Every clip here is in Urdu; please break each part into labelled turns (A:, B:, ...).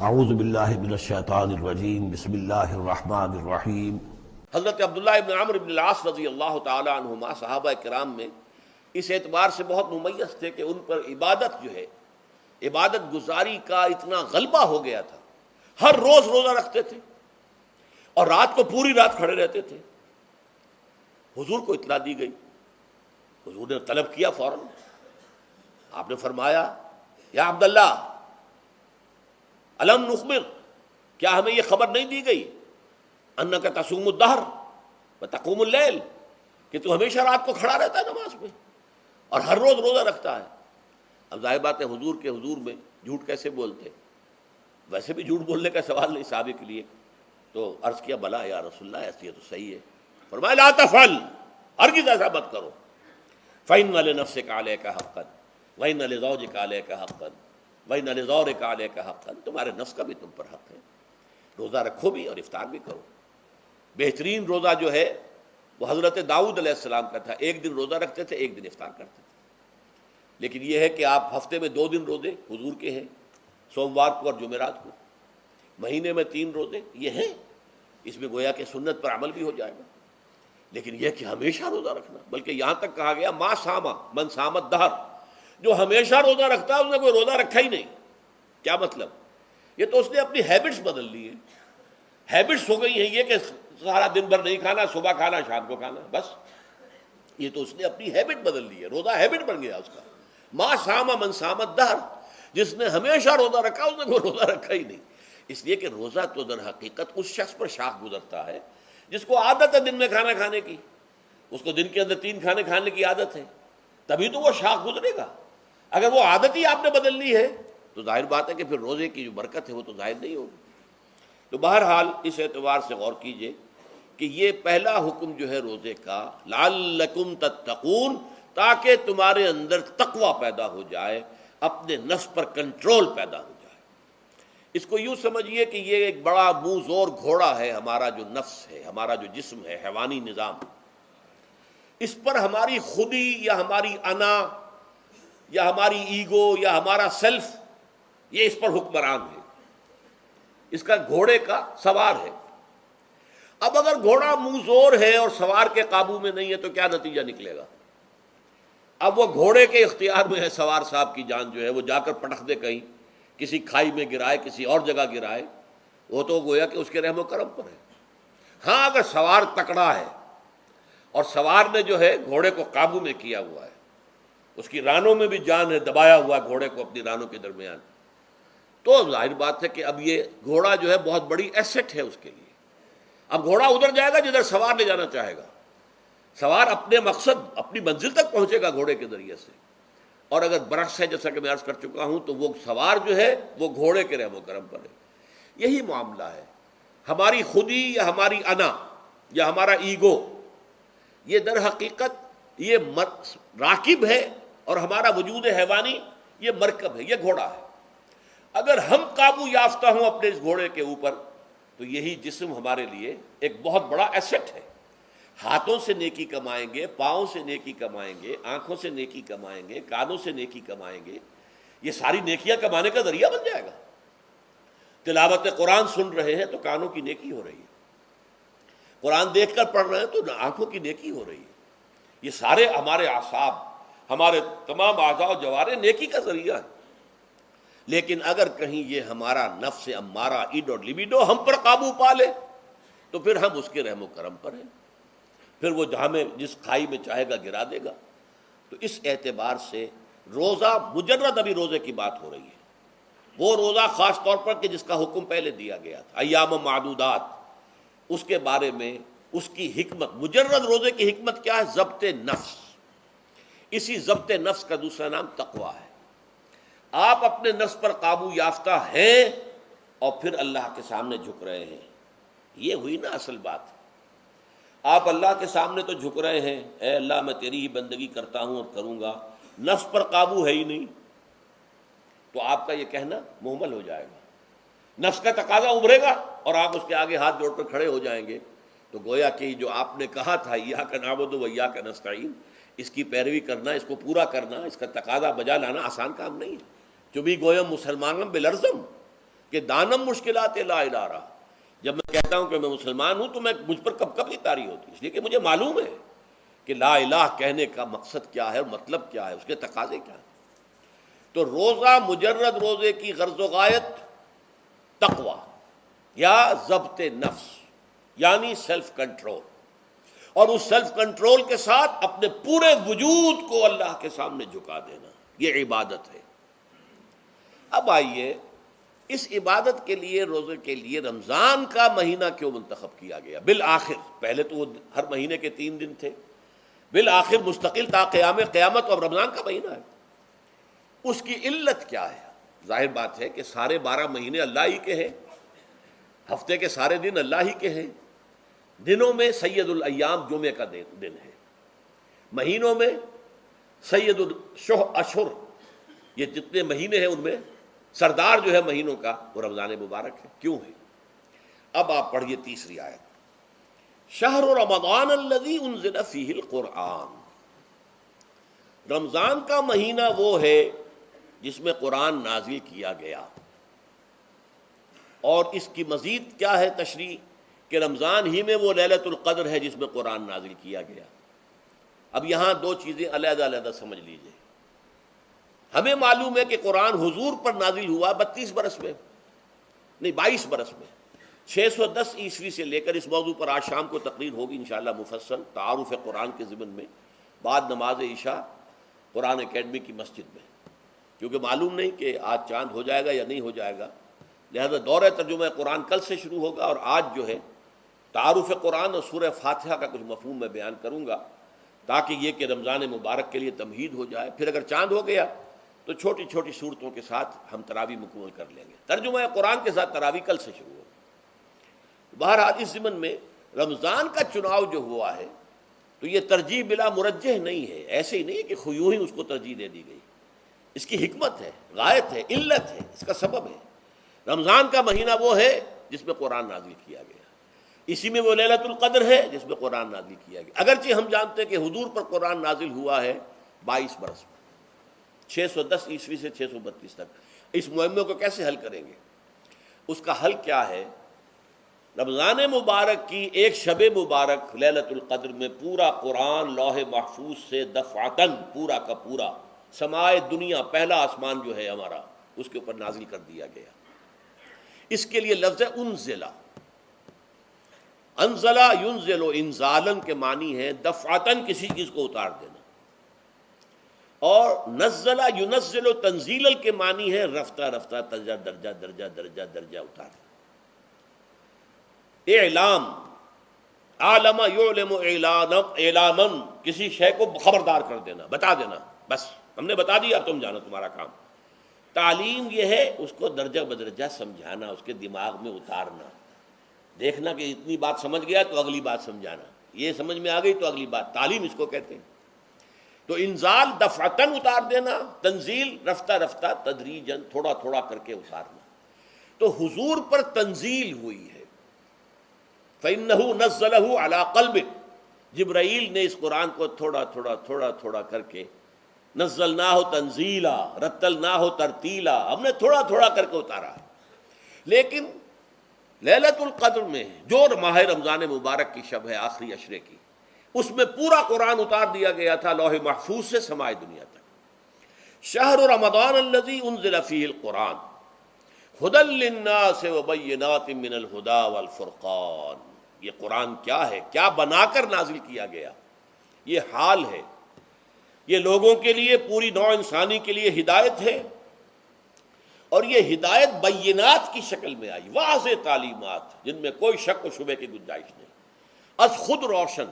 A: اعوذ باللہ من الشیطان الرجیم بسم اللہ الرحمن الرحیم۔
B: حضرت عبداللہ ابن عمرو ابن العاص رضی اللہ تعالی عنہما صحابہ کرام میں اس اعتبار سے بہت ممیز تھے کہ ان پر عبادت جو ہے، عبادت گزاری کا اتنا غلبہ ہو گیا تھا، ہر روز روزہ رکھتے تھے اور رات کو پوری رات کھڑے رہتے تھے۔ حضور کو اطلاع دی گئی، حضور نے طلب کیا فوراً، آپ نے فرمایا یا عبداللہ الم نخبر، کیا ہمیں یہ خبر نہیں دی گئی انک تصوم الدہر وتقوم اللیل، کہ تو ہمیشہ رات کو کھڑا رہتا ہے نماز میں اور ہر روز روزہ رکھتا ہے۔ اب ظاہر بات ہے حضور کے حضور میں جھوٹ کیسے بولتے، ویسے بھی جھوٹ بولنے کا سوال نہیں صحابہ کے لیے، تو عرض کیا بلا یا رسول اللہ ایسی ہے تو صحیح ہے۔ فرمایا لا تفعل، ہرگز ایسا مت کرو، فإن لنفسك عليك حقا وإن لزوجك عليك حقا وإن لزورك عليك حقا، تمہارے نفس کا بھی تم پر حق ہے، روزہ رکھو بھی اور افطار بھی کرو۔ بہترین روزہ جو ہے وہ حضرت داؤد علیہ السلام کا تھا، ایک دن روزہ رکھتے تھے، ایک دن افطار کرتے تھے۔ لیکن یہ ہے کہ آپ ہفتے میں 2 دن روزے حضور کے ہیں، سوموار کو اور جمعرات کو، مہینے میں 3 روزے یہ ہیں، اس میں گویا کہ سنت پر عمل بھی ہو جائے گا۔ لیکن یہ کہ ہمیشہ روزہ رکھنا، بلکہ یہاں تک کہا گیا ما ساما من سام الدہر، جو ہمیشہ روزہ رکھتا ہے اس نے کوئی روزہ رکھا ہی نہیں۔ کیا مطلب؟ یہ تو اس نے اپنی ہیبٹس بدل لی ہیں، ہیبٹس ہو گئی ہیں یہ کہ سارا دن بھر نہیں کھانا، صبح کھانا شام کو کھانا، بس یہ تو اس نے اپنی ہیبٹ بدل لی ہے، روزہ ہیبٹ بن گیا اس کا۔ ما ساما من سام الدہر، جس نے ہمیشہ روزہ رکھا اس نے کوئی روزہ رکھا ہی نہیں۔ اس لیے کہ روزہ تو در حقیقت اس شخص پر شاخ گزرتا ہے جس کو عادت ہے دن میں کھانا کھانے کی، اس کو دن کے اندر 3 کھانے کھانے کی عادت ہے، تبھی تو وہ شاخ گزرے گا۔ اگر وہ عادت ہی آپ نے بدل لی ہے تو ظاہر بات ہے کہ پھر روزے کی جو برکت ہے وہ تو ظاہر نہیں ہوگی۔ تو بہرحال اس اعتبار سے غور کیجئے کہ یہ پہلا حکم جو ہے روزے کا، لعلکم تتقون، تاکہ تمہارے اندر تقوی پیدا ہو جائے، اپنے نفس پر کنٹرول پیدا ہو جائے۔ اس کو یوں سمجھیے کہ یہ ایک بڑا منہ زور گھوڑا ہے، ہمارا جو نفس ہے، ہمارا جو جسم ہے، حیوانی نظام، اس پر ہماری خودی یا ہماری انا یا ہماری ایگو یا ہمارا سیلف، یہ اس پر حکمران ہے، اس کا گھوڑے کا سوار ہے۔ اب اگر گھوڑا منہ زور ہے اور سوار کے قابو میں نہیں ہے تو کیا نتیجہ نکلے گا؟ اب وہ گھوڑے کے اختیار میں ہے، سوار صاحب کی جان جو ہے وہ جا کر پٹخ دے، کہیں کسی کھائی میں گرائے، کسی اور جگہ گرائے، وہ تو گویا کہ اس کے رحم و کرم پر ہے۔ ہاں اگر سوار تکڑا ہے اور سوار نے جو ہے گھوڑے کو قابو میں کیا ہوا ہے، اس کی رانوں میں بھی جان ہے، دبایا ہوا ہے گھوڑے کو اپنی رانوں کے درمیان، تو ظاہر بات ہے کہ اب یہ گھوڑا جو ہے بہت بڑی ایسٹ ہے اس کے لیے۔ اب گھوڑا ادھر جائے گا جدھر سوار لے جانا چاہے گا، سوار اپنے مقصد، اپنی منزل تک پہنچے گا گھوڑے کے ذریعے سے، اور اگر برعکس ہے جیسا کہ میں عرض کر چکا ہوں تو وہ سوار جو ہے وہ گھوڑے کے رحم و کرم پر ہے۔ یہی معاملہ ہے، ہماری خودی یا ہماری انا یا ہمارا ایگو، یہ در حقیقت یہ راکب ہے، اور ہمارا وجود حیوانی یہ مرکب ہے، یہ گھوڑا ہے۔ اگر ہم قابو یافتہ ہوں اپنے اس گھوڑے کے اوپر تو یہی جسم ہمارے لیے ایک بہت بڑا ایسٹ ہے۔ ہاتھوں سے نیکی کمائیں گے، پاؤں سے نیکی کمائیں گے، آنکھوں سے نیکی کمائیں گے، کانوں سے نیکی کمائیں گے، یہ ساری نیکیاں کمانے کا ذریعہ بن جائے گا۔ تلاوت قرآن سن رہے ہیں تو کانوں کی نیکی ہو رہی ہے، قرآن دیکھ کر پڑھ رہے ہیں تو آنکھوں کی نیکی ہو رہی ہے۔ یہ سارے ہمارے اعصاب، ہمارے تمام اعضاء و جوارح نیکی کا ذریعہ ہے۔ لیکن اگر کہیں یہ ہمارا نفس امارہ، ایڈ اور لیبیڈو ہم پر قابو پا لے تو پھر ہم اس کے رحم و کرم پر ہیں، پھر وہ ہمیں جس کھائی میں چاہے گا گرا دے گا۔ تو اس اعتبار سے روزہ مجرد ابھی روزے کی بات ہو رہی ہے، وہ روزہ خاص طور پر کہ جس کا حکم پہلے دیا گیا تھا، ایام معدودات، اس کے بارے میں اس کی حکمت، مجرد روزے کی حکمت کیا ہے؟ ضبط نفس۔ اسی ضبط نفس کا دوسرا نام تقوی ہے۔ آپ اپنے نفس پر قابو یافتہ ہیں اور پھر اللہ کے سامنے جھک رہے ہیں، یہ ہوئی نا اصل بات۔ آپ اللہ کے سامنے تو جھک رہے ہیں، اے اللہ میں تیری ہی بندگی کرتا ہوں اور کروں گا، نفس پر قابو ہے ہی نہیں، تو آپ کا یہ کہنا محمل ہو جائے گا، نفس کا تقاضا ابھرے گا اور آپ اس کے آگے ہاتھ جوڑ کر کھڑے ہو جائیں گے، تو گویا کہ جو آپ نے کہا تھا ایاک نعبد و ایاک نستعین، اس کی پیروی کرنا، اس کو پورا کرنا، اس کا تقاضا بجا لانا آسان کام نہیں ہے۔ چبی گویم مسلمانم بلرزم، کہ دانم مشکلات لا الہ رہا، جب میں کہتا ہوں کہ میں مسلمان ہوں تو میں مجھ پر کب کب یہ طاری ہوتی ہے، اس لیے کہ مجھے معلوم ہے کہ لا الہ کہنے کا مقصد کیا ہے اور مطلب کیا ہے، اس کے تقاضے کیا ہیں۔ تو روزہ مجرد روزے کی غرض و غایت تقویٰ یا ضبط نفس یعنی سیلف کنٹرول، اور اس سیلف کنٹرول کے ساتھ اپنے پورے وجود کو اللہ کے سامنے جھکا دینا، یہ عبادت ہے۔ اب آئیے اس عبادت کے لیے، روزے کے لیے رمضان کا مہینہ کیوں منتخب کیا گیا بالآخر؟ پہلے تو وہ ہر مہینے کے 3 دن تھے، بالآخر مستقل تا قیام قیامت اور رمضان کا مہینہ ہے۔ اس کی علت کیا ہے؟ ظاہر بات ہے کہ سارے 12 مہینے اللہ ہی کے ہیں، ہفتے کے سارے دن اللہ ہی کے ہیں، دنوں میں سید الایام جمعے کا دن ہے، مہینوں میں سید الاشہر، یہ جتنے مہینے ہیں ان میں سردار جو ہے مہینوں کا وہ رمضان مبارک ہے۔ کیوں ہے؟ اب آپ پڑھیے تیسری آیت، شہر رمضان الذی انزل فیہ القرآن، رمضان کا مہینہ وہ ہے جس میں قرآن نازل کیا گیا۔ اور اس کی مزید کیا ہے تشریح کہ رمضان ہی میں وہ لیلۃ القدر ہے جس میں قرآن نازل کیا گیا۔ اب یہاں 2 چیزیں علیحدہ علیحدہ سمجھ لیجئے۔ ہمیں معلوم ہے کہ قرآن حضور پر نازل ہوا 32 برس میں، نہیں 22 برس میں، 610 عیسوی سے لے کر اس موضوع پر آج شام کو تقریر ہوگی انشاءاللہ مفصل تعارف قرآن کے ضمن میں، بعد نماز عشاء قرآن اکیڈمی کی مسجد میں، کیونکہ معلوم نہیں کہ آج چاند ہو جائے گا یا نہیں ہو جائے گا، لہذا دورہ ترجمہ قرآن کل سے شروع ہوگا، اور آج جو ہے تعارف قرآن اور سورہ فاتحہ کا کچھ مفہوم میں بیان کروں گا، تاکہ یہ کہ رمضان مبارک کے لیے تمہید ہو جائے۔ پھر اگر چاند ہو گیا تو چھوٹی چھوٹی صورتوں کے ساتھ ہم تراویح مکمل کر لیں گے، ترجمہ قرآن کے ساتھ تراویح کل سے شروع ہوگی۔ بہرحال اس ضمن میں رمضان کا چناؤ جو ہوا ہے تو یہ ترجیح بلا مرجح نہیں ہے، ایسے ہی نہیں ہے کہ یوں ہی اس کو ترجیح دے دی گئی، اس کی حکمت ہے، غایت ہے، علت ہے، اس کا سبب ہے۔ رمضان کا مہینہ وہ ہے جس میں قرآن نازل کیا گیا، اسی میں وہ لیلۃ القدر ہے جس میں قرآن نازل کیا گیا، اگرچہ ہم جانتے ہیں کہ حضور پر قرآن نازل ہوا ہے 22 برس میں، 610 عیسوی سے 632 تک۔ اس معمے کو کیسے حل کریں گے؟ اس کا حل کیا ہے؟ رمضان مبارک کی ایک شب مبارک لیلۃ القدر میں پورا قرآن لوح محفوظ سے دفعتاً پورا کا پورا سمائے دنیا، پہلا آسمان جو ہے ہمارا، اس کے اوپر نازل کر دیا گیا۔ اس کے لیے لفظ انزلہ، انزلہ ینزل انزالن کے معنی ہے دفعتاً کسی چیز کو اتار دینا، اور نزلہ ینزل تنزیلا کے معنی ہے رفتہ رفتہ درجہ درجہ درجہ درجہ درجہ اتارنا۔ اعلام، عالم یعلم اعلاما، کسی شے کو خبردار کر دینا، بتا دینا، بس ہم نے بتا دیا تم جانو، تمہارا کام۔ تعلیم یہ ہے اس کو درجہ بدرجہ سمجھانا، اس کے دماغ میں اتارنا، دیکھنا کہ اتنی بات سمجھ گیا تو اگلی بات سمجھانا، یہ سمجھ میں آ گئی تو اگلی بات، تعلیم اس کو کہتے ہیں۔ تو انزال دفعتاً اتار دینا، تنزیل رفتہ رفتہ تدریجاً تھوڑا تھوڑا کر کے اتارنا۔ تو حضور پر تنزیل ہوئی ہے، فَإِنَّهُ نَزَّلَهُ عَلَىٰ قَلْبِكَ، جبرائیل نے اس قرآن کو تھوڑا تھوڑا تھوڑا تھوڑا کر کے نزلناہ تنزیلا، رتلناہ ترتیلا، ہم نے تھوڑا تھوڑا کر کے اتارا۔ لیکن لیلۃ القدر میں جو ماہ رمضان مبارک کی شب ہے آخری عشرے کی، اس میں پورا قرآن اتار دیا گیا تھا لوح محفوظ سے سمائے دنیا تک۔ شہر رمضان الذی انزل فیہ القرآن ھدی للناس وبینات من الہدی والفرقان، یہ قرآن کیا ہے، کیا بنا کر نازل کیا گیا؟ یہ حال ہے، یہ لوگوں کے لیے، پوری نوع انسانی کے لیے ہدایت ہے، اور یہ ہدایت بینات کی شکل میں آئی، واضح تعلیمات جن میں کوئی شک و شبے کی گنجائش نہیں، از خود روشن۔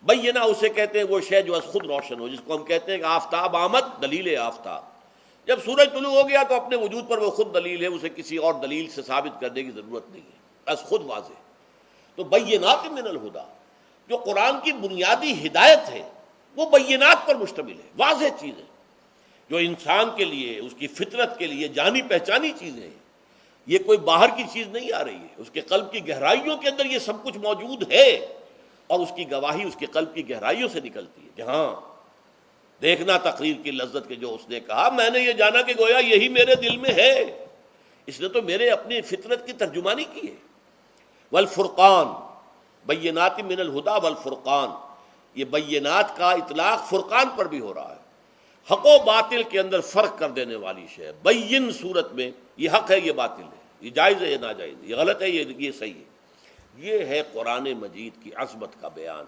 B: بینہ اسے کہتے ہیں وہ شے جو از خود روشن ہو، جس کو ہم کہتے ہیں کہ آفتاب آمد، دلیل آفتاب، جب سورج طلوع ہو گیا تو اپنے وجود پر وہ خود دلیل ہے، اسے کسی اور دلیل سے ثابت کرنے کی ضرورت نہیں ہے، از خود واضح۔ تو بینات من الہدی، جو قرآن کی بنیادی ہدایت ہے وہ بینات پر مشتمل ہے، واضح چیز ہے، جو انسان کے لیے، اس کی فطرت کے لیے جانی پہچانی چیزیں ہیں، یہ کوئی باہر کی چیز نہیں آ رہی ہے، اس کے قلب کی گہرائیوں کے اندر یہ سب کچھ موجود ہے، اور اس کی گواہی اس کے قلب کی گہرائیوں سے نکلتی ہے کہ ہاں دیکھنا تقریر کی لذت کے جو اس نے کہا، میں نے یہ جانا کہ گویا یہی میرے دل میں ہے، اس نے تو میرے اپنی فطرت کی ترجمانی کی ہے۔ والفرقان بینات من الہدی والفرقان، یہ بینات کا اطلاق فرقان پر بھی ہو رہا ہے، حق و باطل کے اندر فرق کر دینے والی شے۔ بین صورت میں یہ حق ہے، یہ باطل ہے، یہ جائز ہے، یہ ناجائز ہے، یہ غلط ہے، یہ صحیح ہے۔ یہ ہے قرآن مجید کی عظمت کا بیان۔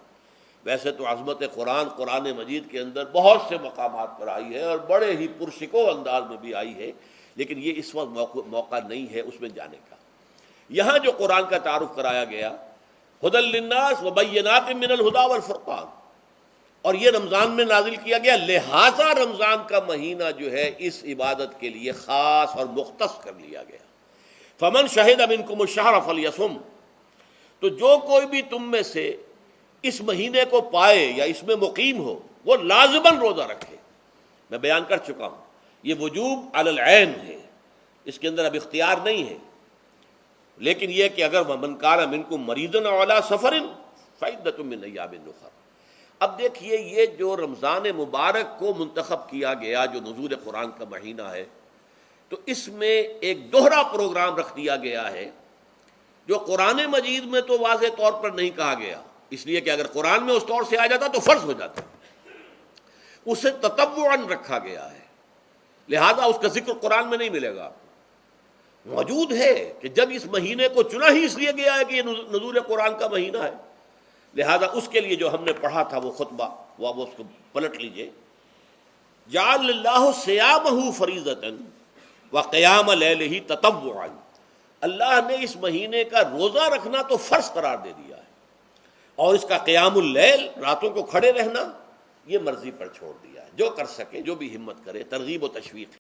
B: ویسے تو عظمت قرآن مجید کے اندر بہت سے مقامات پر آئی ہے اور بڑے ہی پرشکو انداز میں بھی آئی ہے، لیکن یہ اس وقت موقع نہیں ہے اس میں جانے کا۔ یہاں جو قرآن کا تعارف کرایا گیا، ھدی للناس وبینات من الہدی والفرقان، اور یہ رمضان میں نازل کیا گیا، لہٰذا رمضان کا مہینہ جو ہے اس عبادت کے لیے خاص اور مختص کر لیا گیا۔ فمن شہد منکم الشہر فلیصم، تو جو کوئی بھی تم میں سے اس مہینے کو پائے یا اس میں مقیم ہو وہ لازماً روزہ رکھے۔ میں بیان کر چکا ہوں یہ وجوب علی العین ہے، اس کے اندر اب اختیار نہیں ہے، لیکن یہ کہ اگر من کان منکم مریضا او علی سفر فعدۃ من ایام اخر۔ اب دیکھیے یہ جو رمضان مبارک کو منتخب کیا گیا جو نزول قرآن کا مہینہ ہے، تو اس میں ایک دوہرا پروگرام رکھ دیا گیا ہے جو قرآن مجید میں تو واضح طور پر نہیں کہا گیا، اس لیے کہ اگر قرآن میں اس طور سے آ جاتا تو فرض ہو جاتا، اسے تطوعاً رکھا گیا ہے، لہذا اس کا ذکر قرآن میں نہیں ملے گا۔ موجود ہے کہ جب اس مہینے کو چنا ہی اس لیے گیا ہے کہ یہ نزول قرآن کا مہینہ ہے، لہذا اس کے لیے جو ہم نے پڑھا تھا وہ خطبہ وہ اب اس کو پلٹ لیجئے۔ جعل اللہ صیامہ فریضۃ وقیام لیلہ تطوعا، اللہ نے اس مہینے کا روزہ رکھنا تو فرض قرار دے دیا ہے، اور اس کا قیام اللیل، راتوں کو کھڑے رہنا، یہ مرضی پر چھوڑ دیا ہے، جو کر سکے، جو بھی ہمت کرے، ترغیب و تشویق ہے۔